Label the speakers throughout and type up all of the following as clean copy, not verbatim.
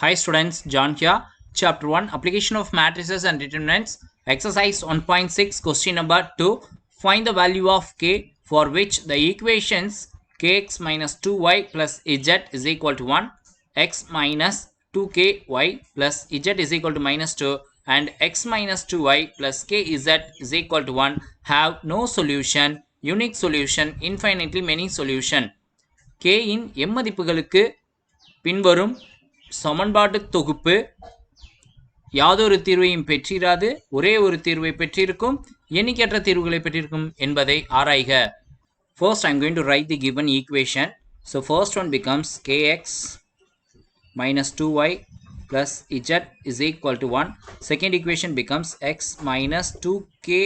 Speaker 1: Hi students, John here. Chapter 1, Application of Matrices and Determinants. Exercise 1.6, question number 2. Find the value of k for which the equations kx minus 2y plus z is equal to 1, x minus 2ky plus z is equal to minus 2, and x minus 2y plus kz is equal to 1 have no solution, unique solution, infinitely many solution. k இன் எம்மதிப்புகளுக்கு பின்வரும் சமன்பாட்டு தொகுப்பு யாதொரு தீர்வையும் பெற்றிராது, ஒரே ஒரு தீர்வை பெற்றிருக்கும், எண்ணிக்கையற்ற தீர்வுகளை பெற்றிருக்கும் என்பதை ஆராய்க. First I am going to write the given equation. So first one becomes kx minus 2y plus z is equal to 1. Second equation becomes x minus 2ky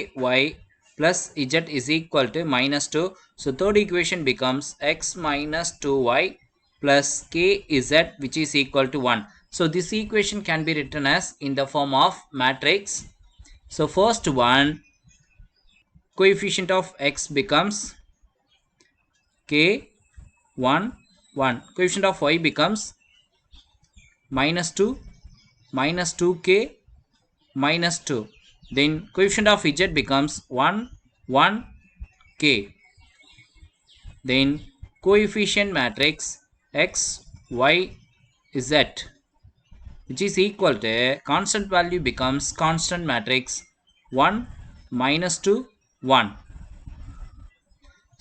Speaker 1: plus z is equal to minus 2. So third equation becomes x minus 2y plus kz which is equal to 1. So this equation can be written as in the form of matrix. So first one, coefficient of x becomes k 1 1, coefficient of y becomes minus 2 minus 2k minus 2, then coefficient of z becomes 1 1 k, then coefficient matrix x y z which is equal to constant value becomes constant matrix 1 minus 2 1.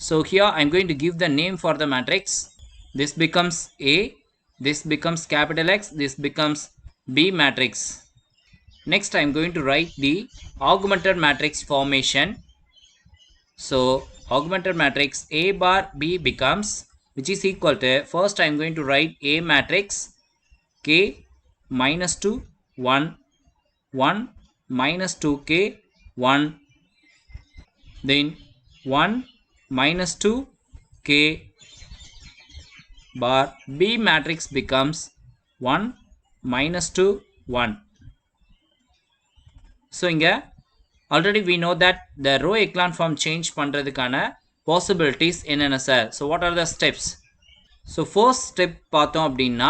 Speaker 1: So here I am going to give the name for the matrix. This becomes A, this becomes capital X, this becomes B matrix. Next I am going to write the augmented matrix formation. So augmented matrix A bar B becomes, which is equal to, first I am going to write A matrix k minus 2 1 1 minus 2k 1, then 1 minus 2 k bar B matrix becomes 1 minus 2 1. So inga already we know that the row echelon form change பண்றதுக்கான possibilities என்னென்ன sir. So what are the steps? So first step பார்த்தோம் அப்படின்னா,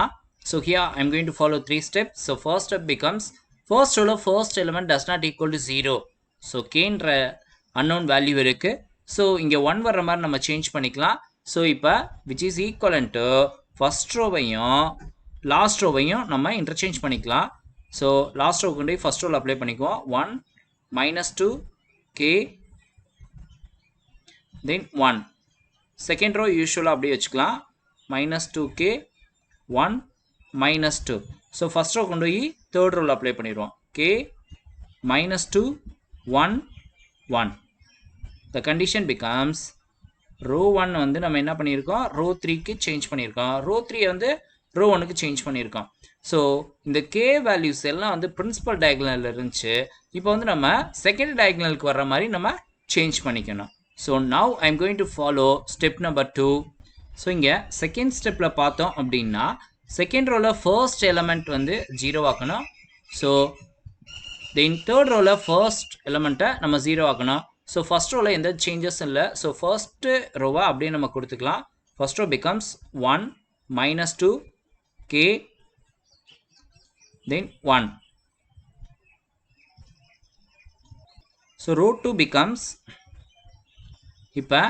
Speaker 1: so here I am going to follow 3 steps. So first step becomes, first row of first element does not equal to 0. So k என்ற unknown value இருக்கு. So இங்க 1 வர்ற மாதிரி நம்ம change பண்ணிக்கலாம். So இப்போ which is equivalent to first rowவையும் last rowவையும் நம்ம interchange பண்ணிக்கலாம். So last row கொண்டு first row apply பண்ணிக்குவோம். 1 minus 2 k then 1. Second row usual அப்படியே வச்சுக்கலாம். minus 2k 1 minus 2. So first row கொண்டு போய் third row apply பண்ணிடுவோம். k minus 2 1 1. The condition becomes row 1 வந்து நம்ம என்ன பண்ணியிருக்கோம், row 3க்கு சேஞ்ச் பண்ணியிருக்கோம், row 3 வந்து row 1க்கு சேஞ்ச் பண்ணியிருக்கோம். ஸோ இந்த k வேல்யூஸ் எல்லாம் வந்து பிரின்சிபல் டயகனலில் இருந்துச்சு, இப்போ வந்து நம்ம செகண்ட் டயகனலுக்கு வர்ற மாதிரி நம்ம சேஞ்ச் பண்ணிக்கணும். So now I am going to follow step number 2. So இங்கே செகண்ட் ஸ்டெப்பில் பார்த்தோம் அப்படின்னா, செகண்ட் ரோவில் ஃபர்ஸ்ட் எலமெண்ட் வந்து 0 ஆக்கணும். ஸோ தென் தேர்ட் ரோவில் ஃபர்ஸ்ட் எலமெண்ட்டை நம்ம 0 ஆக்கணும். ஸோ ஃபர்ஸ்ட் ரோவில் எந்த சேஞ்சஸ் இல்லை. ஸோ ஃபர்ஸ்ட் ரோவை அப்படியே நம்ம கொடுத்துக்கலாம். First row becomes 1 minus 2 k then 1. So row 2 becomes, இப்போ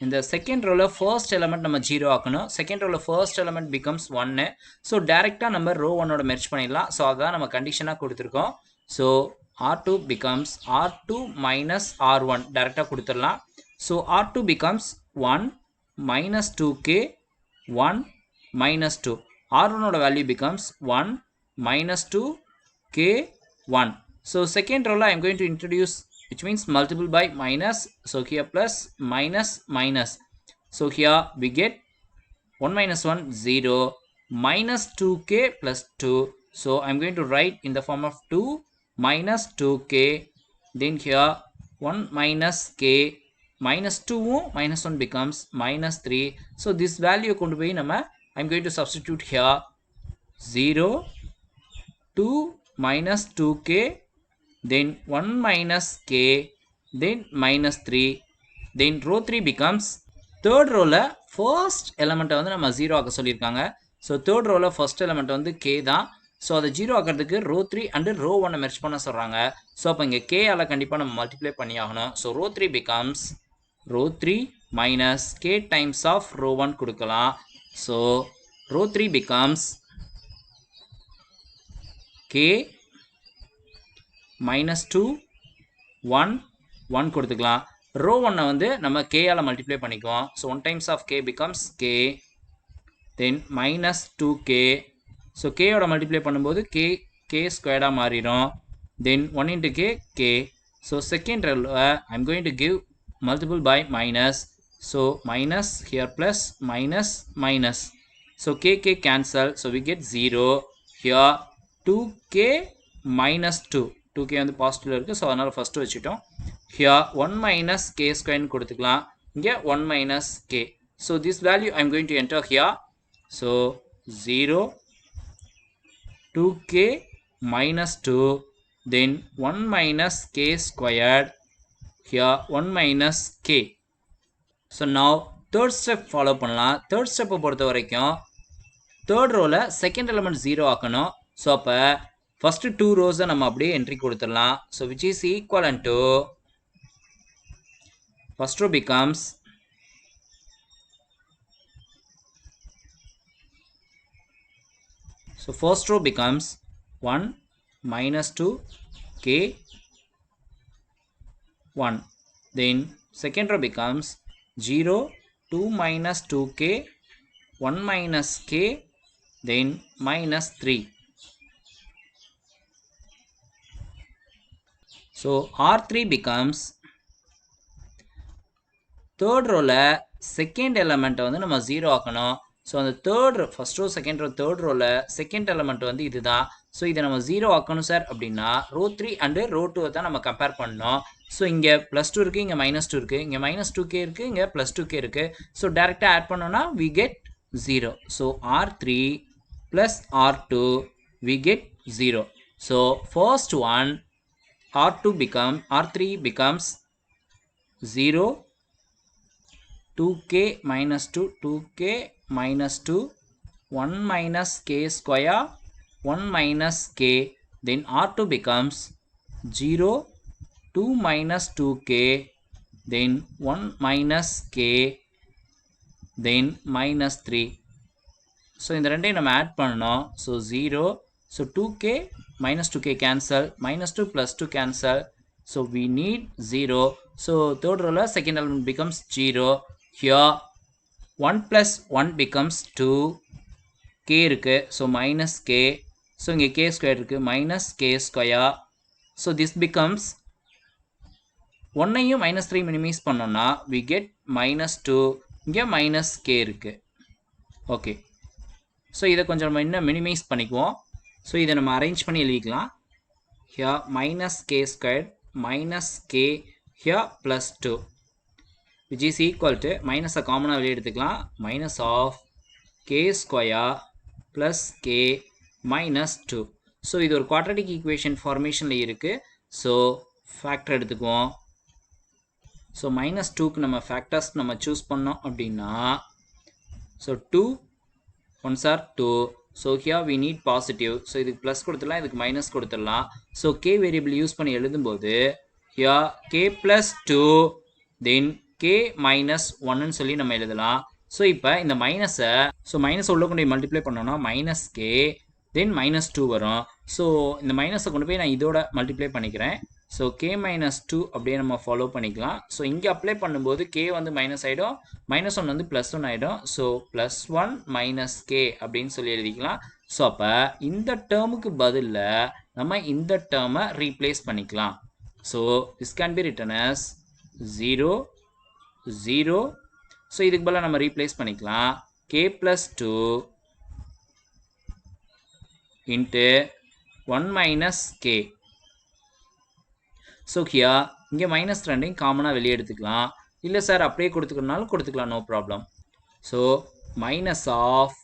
Speaker 1: இந்த செகண்ட் ரோவில் ஃபர்ஸ்ட் எலமெண்ட் நம்ம 0 ஆக்கணும். செகண்ட் ரோவில் ஃபர்ஸ்ட் எலமெண்ட் பிகம்ஸ் 1. ஸோ டேரெக்டாக நம்ம ரோ 1ஓட மெர்ஜ் பண்ணிடலாம். ஸோ அதுதான் நம்ம கண்டிஷனாக கொடுத்துருக்கோம். So R2 becomes R2 minus R1 டேரெக்டாக கொடுத்துடலாம். So R2 becomes 1 minus 2k 1 minus 2. R1ஓட value becomes 1 minus 2k 1. So second row I am going to introduce, which means multiple by minus. So here plus minus minus. So here we get 1 minus 1 0 minus 2k plus 2. So I am going to write in the form of 2 minus 2k. Then here 1 minus k minus 2 minus 1 becomes minus 3. So this value kondu poi nama I am going to substitute here 0 2 minus 2k then 1 minus k then minus 3. Then row 3 becomes, third row la first element வந்து நம்ம 0 ஆக்க சொல்லியிருக்காங்க. So third ரோவில் first element வந்து k தான். So அதை 0 ஆக்கிறதுக்கு row 3 and row 1 merge பண்ண சொல்கிறாங்க. So அப்போ இங்கே கே ஆல் கண்டிப்பாக நம்ம மல்டிப்ளை பண்ணி ஆகணும். ஸோ ரோ 3 becomes ரோ 3 minus K times of row 1 கொடுக்கலாம். So row 3 becomes K minus 2 1 1 கொடுத்துக்கலாம். ரோ 1 வந்து நம்ம கே ஆல் மல்டிப்ளை பண்ணிக்குவோம். So 1 times of K becomes K, then minus 2k. So கேயோட மல்டிப்ளை பண்ணும்போது கே ஸ்கொயர்டாக மாறிடும். Then 1 into k. So second ரோவில் I'm going to give multiple by minus. So minus here plus minus minus. So K cancel. So we get 0. Here 2k minus 2k வந்து பாசிட்டிவில் இருக்குது. So அதனால் first வச்சுட்டோம். Here 1 minus K ஸ்கொயர்னு கொடுத்துக்கலாம். இங்கே 1 minus K. So this value I'm going to enter here. So 0 2k minus 2, then 1 minus k squared, here 1 minus k. So now third step follow பண்ணலாம். third step பொறுத்த வரைக்கும் third rowல second element 0 ஆக்கணும். So அப்போ first 2 rows நம்ம அப்படியே entry கொடுத்துடலாம். So which is equivalent to first row becomes so first row becomes 1 minus 2 k 1. Then second row becomes 0 2 minus 2k 1 minus k, then minus 3. So R3 becomes third row second element வந்து நம்ம 0 ஆக்கணும். So அந்த third first row second row third ரோவில் second element வந்து இதுதான். So இதை நம்ம 0 ஆக்கணும் சார் அப்படின்னா ரோ 3 அண்டு ரோ 2 தான் நம்ம கம்பேர் பண்ணோம். ஸோ இங்கே +2 இருக்குது, இங்கே -2 இருக்குது, இங்கே -2k இருக்குது, இங்கே +2k இருக்குது. ஸோ டேரெக்டாக ஆட் பண்ணோன்னா we get 0. So R3 + R2 we get 0. So first one R3 becomes 0 2k minus 2 2k minus 2 1 minus k square 1 minus k, then R2 becomes 0 2 minus 2k, then 1 minus k, then minus 3. So இந்த ரெண்டையும் நம்ம add பண்ணோம். So 0. So 2k minus 2k cancel, minus 2 plus 2 cancel. So we need 0. So third row second element becomes 0. Here 1 plus 1 becomes 2. K இருக்கு. So minus k. So இங்கே k square இருக்கு. Minus k square. So this becomes 1ஐயும் minus 3 minimize பண்ணோம்னா we get minus 2. இங்கே minus k இருக்கு. Okay. So இதை கொஞ்சம் நம்ம இன்னும் மினிமைஸ் பண்ணிக்குவோம். ஸோ இதை நம்ம அரேஞ்ச் பண்ணி எழுதிக்கலாம். Here minus k squared minus k here plus 2 which is equal to minus a common வெளியே எடுத்துக்கலாம். minus of k square plus k minus 2. So இது ஒரு quadratic equation ஃபார்மேஷனில் இருக்குது. ஸோ ஃபேக்டர் எடுத்துக்குவோம். ஸோ minus 2க்கு நம்ம ஃபேக்டர்ஸ் நம்ம சூஸ் பண்ணோம் அப்படின்னா so 2 1s are 2. So here we need positive. So இதுக்கு ப்ளஸ் கொடுத்துடலாம், இதுக்கு மைனஸ் கொடுத்துடலாம். ஸோ k வேரியபிள் யூஸ் பண்ணி எழுதும்போது here k plus 2 then k minus 1ன்னு சொல்லி நம்ம எழுதலாம். ஸோ இப்போ இந்த மைனஸை மைனஸ் உள்ள கொண்டு போய் மல்டிப்ளை பண்ணோன்னா மைனஸ் கே தென் minus 2 வரும். ஸோ இந்த மைனஸை கொண்டு போய் நான் இதோட மல்டிப்ளை பண்ணிக்கிறேன். ஸோ k minus 2 அப்படியே நம்ம ஃபாலோ பண்ணிக்கலாம். ஸோ இங்கே அப்ளை பண்ணும்போது k வந்து மைனஸ் ஆகிடும், -1 வந்து +1 ஆகிடும். ஸோ +1 minus k அப்படின்னு சொல்லி எழுதிக்கலாம். ஸோ அப்போ இந்த டேர்முக்கு பதிலில் நம்ம இந்த டேர்மை ரீப்ளேஸ் பண்ணிக்கலாம். So this can be written as 0 0. So இதுக்கு பதிலாக நம்ம ரீப்ளேஸ் பண்ணிக்கலாம். k plus 2 into 1 minus k. So here இங்கே -2 காமனாக வெளியே எடுத்துக்கலாம். இல்லை சார் அப்படியே கொடுத்துக்கணுனாலும் கொடுத்துக்கலாம், no problem. So minus of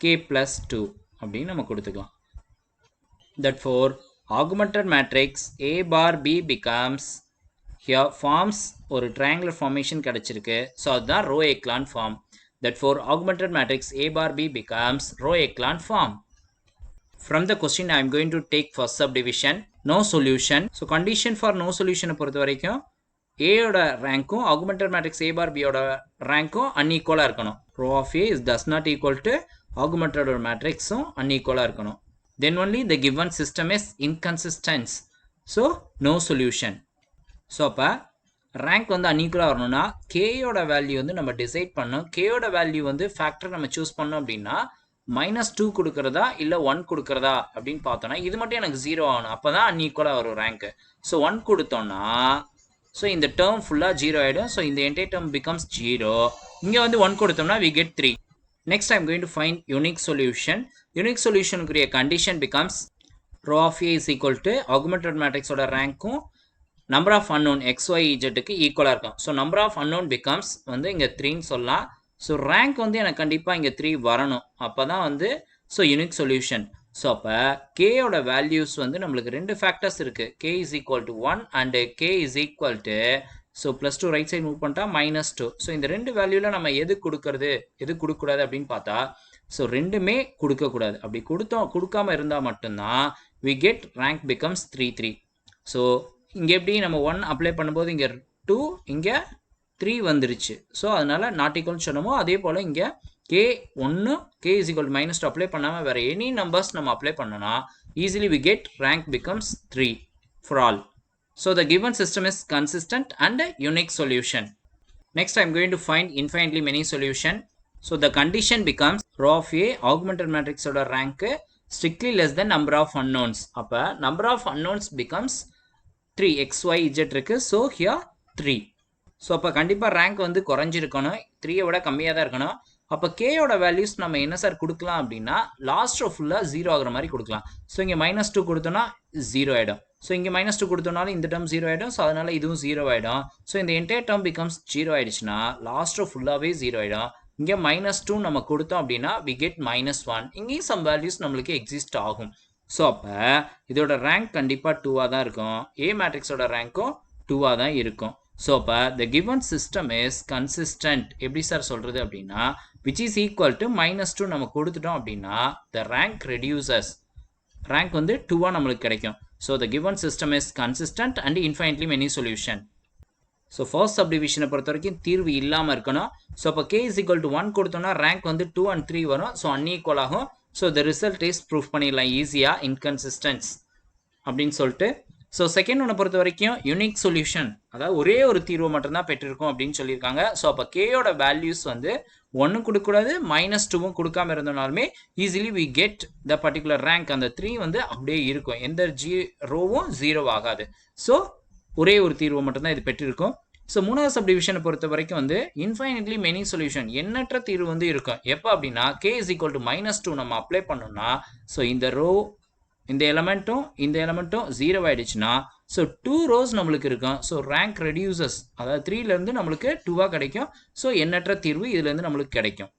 Speaker 1: k plus 2 அப்படின்னு நம்ம கொடுத்துக்கலாம். That for augmented matrix A bar B becomes here forms ஒரு triangular formation கிடைச்சிருக்கு. ஸோ அதுதான் row echelon form. That for augmented matrix A bar B becomes row echelon form. From the question, I am going to take first subdivision, no solution. So condition for no solution பொறுத்த வரைக்கும் A ஓட ரேங்க்கும் augmented matrix A bar B ஓட ரேங்க்கும் unequal இருக்கணும். Row of A is does not equal to augmented matrixும் unequal இருக்கணும். Then only the given system is inconsistent. So no solution. So அப்ப rank வந்து unequal வரணும்னா K ஓட value வந்து நம்ம decide பண்ணணும். K ஓட வேல்யூ வந்து ஃபேக்டர் நம்ம சூஸ் பண்ணோம் அப்படின்னா -2 கொடுக்கிறதா இல்ல 1 கொடுக்கிறதா அப்படின்னு பார்த்தோம்னா இது மட்டும் எனக்கு 0 ஆகணும். அப்பதான் unequal வரும் rank. So 1 கொடுத்தோம்னா so இந்த term full 0 ஆயிடும். So இந்த entire term becomes 0. இங்க வந்து 1 கொடுத்தோம்னா we get 3. Next I am going to find unique solution. Unique solution குரிய condition becomes row of A is equal to augmented matrix ஓட ரேங்க்கும் number of unknown x, y, z க்கு ஈக்குவலா இருக்கும். So number of unknown becomes வந்து இங்க 3 ன்னு சொல்லலாம். So rank வந்து எனக்கு கண்டிப்பா இங்க 3 வரணும். அப்பதான் வந்து so unique solution. So அப்ப k ஓட values வந்து நம்மளுக்கு ரெண்டு factors இருக்கு. k is equal to 1 and k is equal to so plus 2 right side move பண்ணிட்டா -2. So இந்த ரெண்டு வேல்யூல நம்ம எது கொடுக்கிறது எது கொடுக்க கூடாது அப்படின்னு பார்த்தா so ரெண்டுமே கொடுக்க கூடாது. அப்படி கொடுக்காம இருந்தா மட்டும்தான் we get rank becomes 3 3. So இங்க எப்படி நம்ம 1 அப்ளை பண்ணும்போது இங்க 2 இங்க 3 வந்துருச்சு. ஸோ அதனால நாட் ஈக்குவல் சொன்னோமோ அதே போல இங்க k 1 k is equal to -2 apply பண்ணாம வேற எனி நம்பர்ஸ் நம்ம அப்ளை பண்ணனா easily we get rank becomes 3 for all. So the given system is consistent and a unique solution. Next I am going to find infinitely many solution. So the condition becomes row of A augmented matrix ஓட rank strictly less than number of unknowns. அப்ப number of unknowns becomes 3 x y z இருக்கு. So here 3. So அப்ப கண்டிப்பா rank வந்து குறைஞ்சிருக்கணும். 3 விட கம்மியா தான் இருக்கணும். அப்ப k ஓட values நம்ம என்ன சார் கொடுக்கலாம் அப்படின்னா லாஸ்ட் ரோ ஃபுல்லா 0 ஆகுற மாதிரி கொடுக்கலாம். So இங்க -2 கொடுத்தோம்னா 0 ஆயிடும். So இங்க -2 கொடுத்தோம்னாலும் இந்த term 0 ஆயிடும். So அதனால இதுவும் 0 ஆயிடும். So இந்த entire term becomes 0 ஆயிடுச்சுனா லாஸ்ட் ரோ ஃபுல்லாவே 0 ஆயிடும். இங்க -2 நம்ம கொடுத்தோம் அப்படின்னா we get -1. இங்கேயும் some values நம்மளுக்கு exist ஆகும். So அப்ப இதோட rank கண்டிப்பா 2 தான் இருக்கும். A matrix ஓட rank-ம் 2 தான் இருக்கும். So அப்ப the given system is consistent. எப்படி சார் சொல்றது அப்படின்னா which is equal to -2 நம்ம கொடுத்துட்டோம் அப்படின்னா the rank reduces. rank வந்து 2 நம்மளுக்கு கிடைக்கும். So the given system is consistent and infinitely many solution. So first subdivision பொறுத்த வரைக்கும் தீர்வு இல்லாம இருக்கணும். So அப்ப k is equal to 1 கொடுத்தோம்னா rank வந்து 2 and 3 வரும். So unequal ஆகும். So the result is proof பண்ணிடலாம் ஈஸியா inconsistent அப்படின்னு சொல்லிட்டு. ஸோ செகண்ட் ஒன்று பொறுத்த வரைக்கும் யூனிக் சொல்யூஷன், அதாவது ஒரே ஒரு தீர்வு மட்டும்தான் பெற்றிருக்கும் அப்படின்னு சொல்லியிருக்காங்க. ஸோ அப்போ கேயோட வேல்யூஸ் வந்து 1 கொடுக்கக்கூடாது, -2 கொடுக்காம இருந்தோம்னாலுமே easily we get the particular rank. அந்த 3 வந்து அப்படியே இருக்கும், எந்த ரோவும் 0 ஆகாது. ஸோ ஒரே ஒரு தீர்வு மட்டும்தான் இது பெற்றிருக்கும். ஸோ மூணாவது சப்டிவிஷனை பொறுத்த வரைக்கும் வந்து இன்ஃபைனிட்லி மெனி சொல்யூஷன், எண்ணற்ற தீர்வு வந்து இருக்கும். எப்போ அப்படின்னா k is equal to -2 நம்ம அப்ளை பண்ணோம்னா ஸோ இந்த ரோ இந்த எலமெண்ட்டும் 0 ஆயிடுச்சுன்னா ஸோ 2 ரோஸ் நம்மளுக்கு இருக்கும். ஸோ ரேங்க் ரெடியூசஸ், அதாவது 3லேருந்து நம்மளுக்கு 2 கிடைக்கும். ஸோ எண்ணற்ற தீர்வு இதுலேருந்து நம்மளுக்கு கிடைக்கும்.